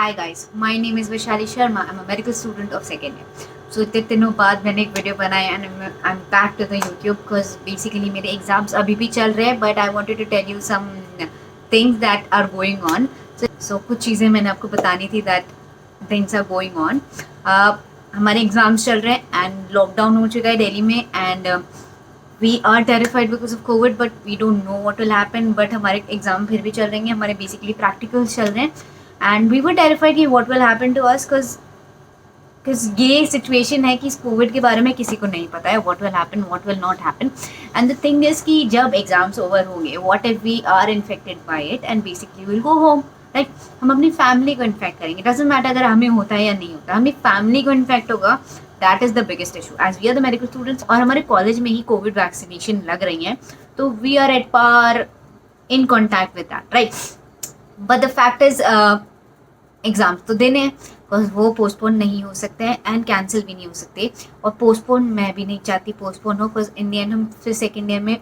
Hi guys, my name is Vishali Sharma. I'm a medical student of second year. So इतने दिनों बाद मैंने एक वीडियो बनाई and I'm back to the YouTube because basically मेरे exams अभी भी चल रहे हैं but I wanted to tell you some things that are going on. So कुछ चीज़ें मैंने आपको बतानी थी that things are going on. हमारे एग्जाम्स चल रहे हैं and लॉकडाउन हो चुका है दिल्ली में and we are terrified because of COVID but we don't know what will happen. But हमारे एग्जाम फिर भी चल रहे हैं, हमारे बेसिकली प्रैक्टिकल्स चल रहे हैं एंड वी वर टेरिफाइड कि what will happen to us because ये सिचुएशन है कि इस कोविड के बारे में किसी को नहीं पता है what will happen what will not happen. And the thing is कि जब एग्जाम्स ओवर होंगे what if we are infected by it and basically will go home. Right, हम अपनी फैमिली को इन्फेक्ट करेंगे. डजंट मैटर अगर हमें होता है या नहीं होता, हमें फैमिली को इन्फेक्ट होगा. That is the biggest issue as we are the medical students. और हमारे कॉलेज में ही कोविड वैक्सीनेशन लग रही हैं तो we are at par in contact with that. Right, but the fact is exams तो देने हैं बिकॉज वो पोस्टपोन नहीं हो सकते हैं एंड कैंसिल भी नहीं हो सकते. और पोस्टपोन मैं भी नहीं चाहती पोस्टपोन हो बिकॉज इन द एंड हम फिर सेकेंड ईयर में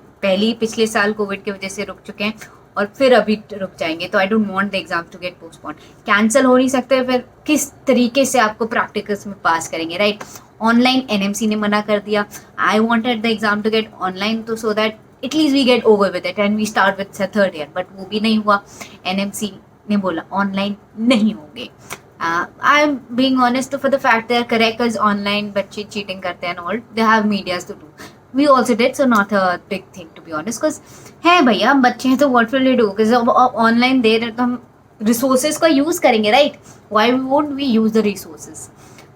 पिछले साल कोविड की वजह से रुक चुके हैं और फिर अभी रुक जाएंगे. तो I don't want the exam to get postponed. Cancel हो नहीं सकते, फिर किस तरीके से आपको प्रैक्टिकल्स में पास करेंगे. राइट, ऑनलाइन एनएमसी ने मना कर दिया. I wanted the exam to get online तो so that at least we get over with it and we start with third year. But वो भी नहीं हुआ. एनएमसी ने बोला ऑनलाइन नहीं होंगे. I am being honest for the fact they are correct is online बच्चे चीटिंग करते हैं all they have medias to do. We also did so not a big thing to be honest because है भैया हम बच्चे हैं तो what will we do because online दे रहे तो हम रिसोर्सेज का यूज़ करेंगे. Right, why won't we use the resources.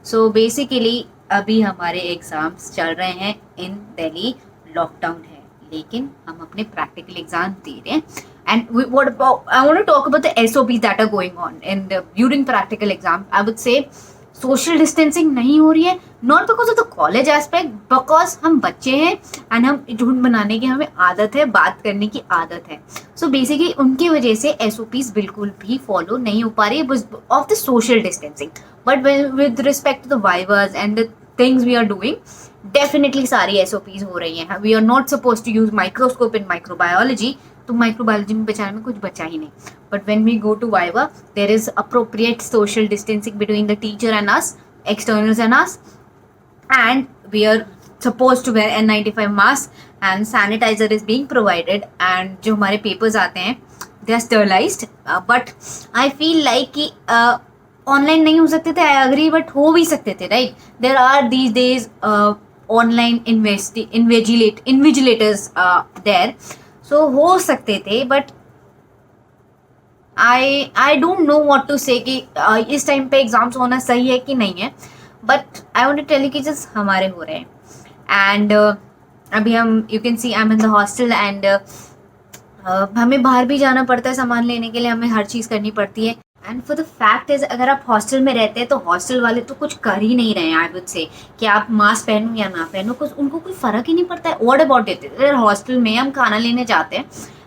So basically अभी हमारे एग्ज़ाम्स चल रहे हैं इन दिल्ली. लॉकडाउन है लेकिन हम अपने प्रैक्टिकल एग्जाम दे रहे हैं. And what about, I want to talk about the SOPs that are going on in during practical exam. I would say social distancing नहीं हो रही है not because of the college aspect, because हम बच्चे हैं and हम झुंड बनाने की हमें आदत है, बात करने की आदत है. So basically उनकी वजह से SOPs बिल्कुल भी follow नहीं हो पा रही है of the social distancing. But with respect to the vivas and the things we are doing, definitely सारी SOPs हो रही हैं. We are not supposed to use microscope in microbiology. तो माइक्रोबायोलॉजी में बचाने में कुछ बचा ही नहीं. But when we go to viva there is appropriate social distancing between the teacher and us, externals and us, and we are suppose to wear N95 mask and sanitiser is being provided. And जो हमारे papers आते हैं they are sterilised. But I feel like कि online नहीं हो सकते थे. I agree, but हो भी सकते थे. Right, there are these days online invigilators there. So हो सकते थे but I don't know what to say कि इस टाइम पे एग्जाम्स होना सही है कि नहीं है. But I want to tell you कि जस्ट हमारे हो रहे हैं एंड अभी हम you can see I am in the hostel and हमें बाहर भी जाना पड़ता है सामान लेने के लिए, हमें हर चीज़ करनी पड़ती है. And for the fact is अगर आप हॉस्टल में रहते हैं तो हॉस्टल वाले तो कुछ कर ही नहीं रहे हैं. आई वुड से कि आप मास्क पहनो या ना पहनो कुछ उनको कोई फ़र्क ही नहीं पड़ता है. व्हाट अबाउट इट, अगर हॉस्टल में हम खाना लेने जाते हैं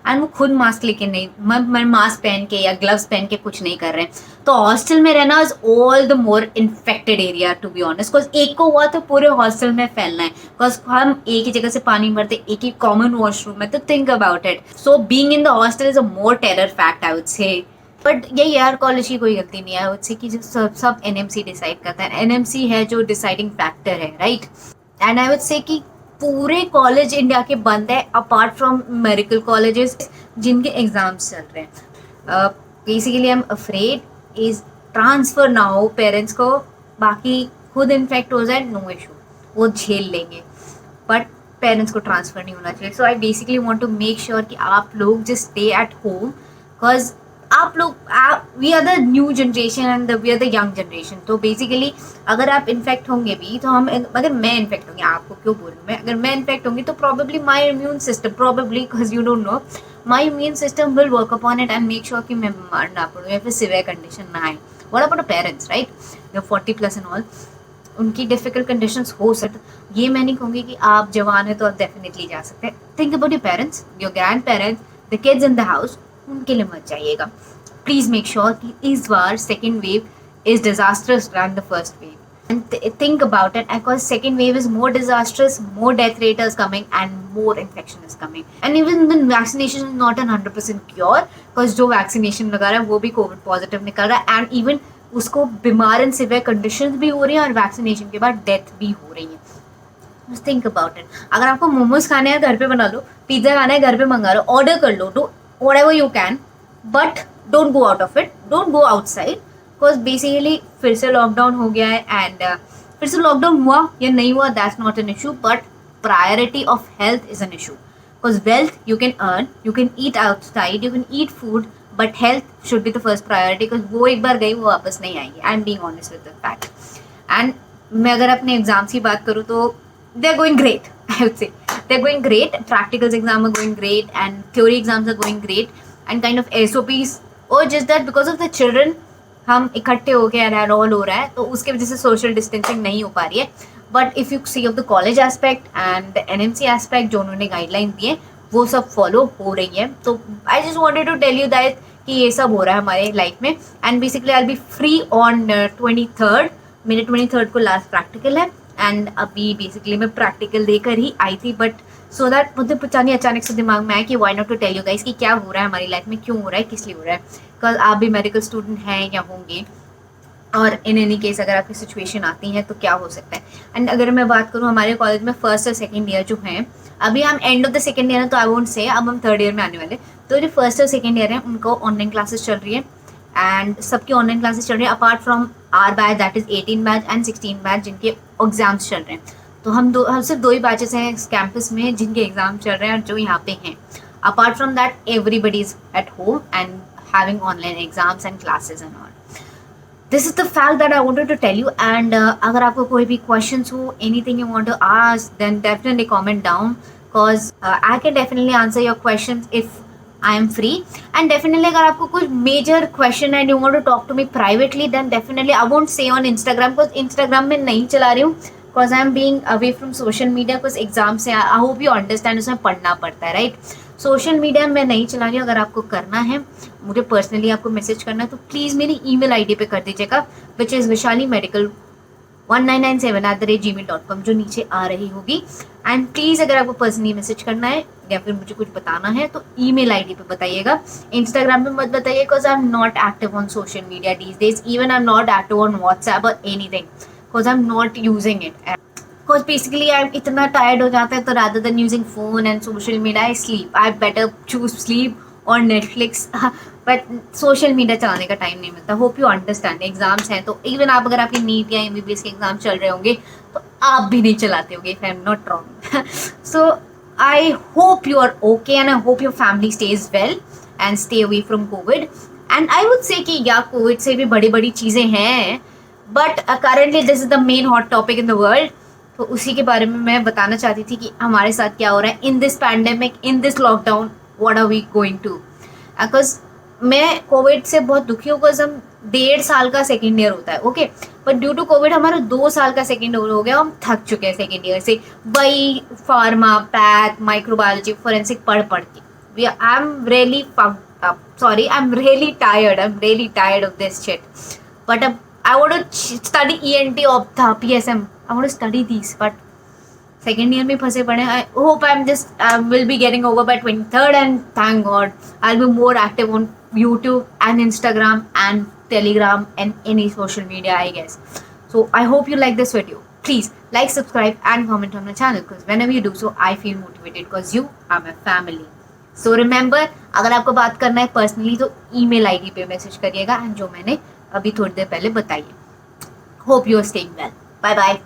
एंड वो खुद मास्क लेके नहीं मैं मास्क पहन के या ग्लव्स पहन के कुछ नहीं कर रहे हैं तो हॉस्टल में रहना is all the more infected area to be honest. Because एक को हुआ तो पूरे हॉस्टल में फैलना है बिकॉज हम एक ही जगह से पानी भरते, एक ही कॉमन वॉशरूम है. तो think about it. So being in the hostel is a more terror fact I would से. बट यही यार कॉलेज की कोई गलती नहीं है. उससे कि सब एनएमसी डिसाइड करता है. एनएमसी है जो डिसाइडिंग फैक्टर है. Right, and I would say कि पूरे कॉलेज इंडिया के बंद है अपार्ट फ्रॉम मेडिकल कॉलेजेस जिनके एग्जाम्स चल रहे हैं. Basically I am afraid is transfer ना हो पेरेंट्स को. बाकी खुद इन्फेक्ट हो जाए नो इशू, वो झेल लेंगे बट पेरेंट्स को ट्रांसफ़र नहीं होना चाहिए. So I basically want to make sure कि आप लोग just stay at home because आप लोग we are the new generation and we are the young generation. तो बेसिकली अगर आप इन्फेक्ट होंगे भी तो हम अगर मैं इन्फेक्ट होंगी, आपको क्यों बोलूँ मैं, अगर मैं इन्फेक्ट होंगी तो probably my immune system probably because you don't know my immune system will work upon it and make sure कि मैं बीमार ना पड़ूँ या फिर सिवियर कंडीशन ना आए. व्हाट अबाउट पेरेंट्स, राइट, जो 40+ एंड ऑल, उनकी डिफिकल्ट कंडीशंस हो सकते. ये मैं नहीं कहूँगी कि आप जवान है तो आप डेफिनेटली जा सकते हैं. Think about your parents, your grandparents, the kids in the house, उनके लिए मत जाइएगा. प्लीज़ मेक श्योर कि इस बार second wave is disasters than the first wave. And think about it, because second wave is more disastrous, more death rate is coming and more infection is coming. And even when vaccination is not an 100% cure, because जो vaccination लगा रहा है वो भी COVID positive निकल रहा है and even उसको बीमार एंड सिवियर कंडीशन भी हो रही हैं और वैक्सीनेशन के बाद डेथ भी हो रही है। Just think about it. अगर आपको मोमोज खाने हैं घर पे बना लो, पिज्जा खाना है घर पे मंगा लो, ऑर्डर कर लो, do whatever you can, but don't go out of it, don't go outside, because basically फिर से लॉकडाउन हो गया है एंड फिर से लॉकडाउन हुआ या नहीं हुआ that's not an issue, but priority of health is an issue, because wealth you can earn, you can eat outside, you can eat food, but health should be the first priority, because वो एक बार गई वो वापस नहीं आएगी। आई am being honest with the fact. And मैं अगर अपने एग्जाम्स की बात करूँ तो they are going great. I would say they're going great. Practicals exam are going great and theory exams are going great, and kind of SOPs, or just that because of the children हम इकट्ठे हो के enrol हो रहा है तो उसके वजह से सोशल डिस्टेंसिंग नहीं हो पा रही है। But if you see of the college aspect and NMC aspect जो उन्होंने गाइडलाइन दी है वो सब फॉलो हो रही है। तो I just wanted to tell you that कि ये सब हो रहा है हमारे लाइफ में। And basically I will be free on 23rd। मेरे 23rd को लास्ट प्रैक्टिकल है एंड अभी बेसिकली मैं प्रैक्टिकल देकर ही आई थी, बट सो दैट मुझे पता नहीं अचानक से दिमाग में आया कि why not to tell you guys कि क्या हो रहा है हमारी लाइफ में, क्यों हो रहा है, किस लिए हो रहा है, बिकॉज आप भी मेडिकल स्टूडेंट हैं या होंगे, और इन एनी केस अगर आपकी सिचुएशन आती है तो क्या हो सकता है। एंड अगर मैं बात करूँ हमारे कॉलेज में फर्स्ट और सेकेंड ईयर जो हैं, अभी हम end of the second year है तो आई वोंट से, अब हम थर्ड ईयर में आने वाले, तो जो फर्स्ट और सेकेंड ईयर है उनको ऑनलाइन क्लासेस चल रही है एंड सबकी ऑनलाइन क्लासेस चल रही है apart from our batch that is 18 batch and 16 batch जिनके एग्जाम्स चल रहे हैं। तो हम सिर्फ 2 ही बैचेस हैं इस कैंपस में जिनके एग्जाम चल रहे हैं और जो यहाँ पे हैं। Apart from that everybody is at home and having online exams and classes and all. This is the fact that I wanted to tell you. And अगर आपको कोई भी क्वेश्चंस हो, anything you want to ask, then definitely comment down, because I can definitely answer your questions if I am free. And definitely अगर आपको कुछ major question and you want to talk to me privately, then definitely I won't say on Instagram, because Instagram में नहीं चला रही हूँ, because I am being away from social media, because exam से I hope you understand, उसमें पढ़ना पड़ता है राइट। सोशल मीडिया में नहीं चला रही हूँ। अगर आपको करना है, मुझे पर्सनली आपको मैसेज करना है तो प्लीज़ मेरी ईमेल आईडी पे कर दीजिएगा, विच इज़ vishali1997@gmail.com, जो नीचे आ रही होगी। एंड प्लीज़ अगर आपको पर्सनली मैसेज करना है या फिर मुझे कुछ बताना है तो ईमेल आईडी पे बताइएगा, इंस्टाग्राम पे मत बताइए, because I am not active on social media these days, even I am not active on WhatsApp और anything, because I am not using it, because basically I am इतना tired हो जाता है तो rather than using phone and social media I sleep, I better choose sleep और Netflix, but social media चलाने का time नहीं मिलता। होप यू अंडरस्टैंड, एग्जाम्स हैं तो इवन आप अगर आपके नीट या MBBS के एग्जाम चल रहे होंगे तो आप भी नहीं चलाते होंगे, if I am not wrong. So I hope you are okay and I hope your family stays well and stay away from Covid. And I would say कि या कोविड से भी बड़ी बड़ी चीज़ें हैं, but currently this is the main hot topic in the world, तो उसी के बारे में मैं बताना चाहती थी कि हमारे साथ क्या हो रहा है in this pandemic, in this lockdown, what are we going to. Because मैं कोविड से बहुत दुखी हूँ, बिकॉज हम 1.5 साल का सेकेंड ईयर होता है okay, but due to Covid हमारा 2 साल का सेकेंड ईयर हो गया, हम थक चुके हैं सेकेंड ईयर से, वही फार्मा, पैथ, माइक्रोबायोलॉजी, फोरेंसिक पढ़ के। I am really sorry, I'm really tired of this shit, but I want to study ENT of the PSM, I want to study these, but second year में फंसे पड़े। I hope I will be getting over by 23rd, and thank God I'll be more active on YouTube and Instagram and Telegram and any social media I guess. So I hope you like this video. Please like, subscribe and comment on my channel, because whenever you do so I feel motivated, because you are my family. So remember, अगर आपको बात करना है personally तो email ID पे message करिएगा, and जो मैंने अभी थोड़ी देर पहले बताई है। Hope you are staying well, bye bye.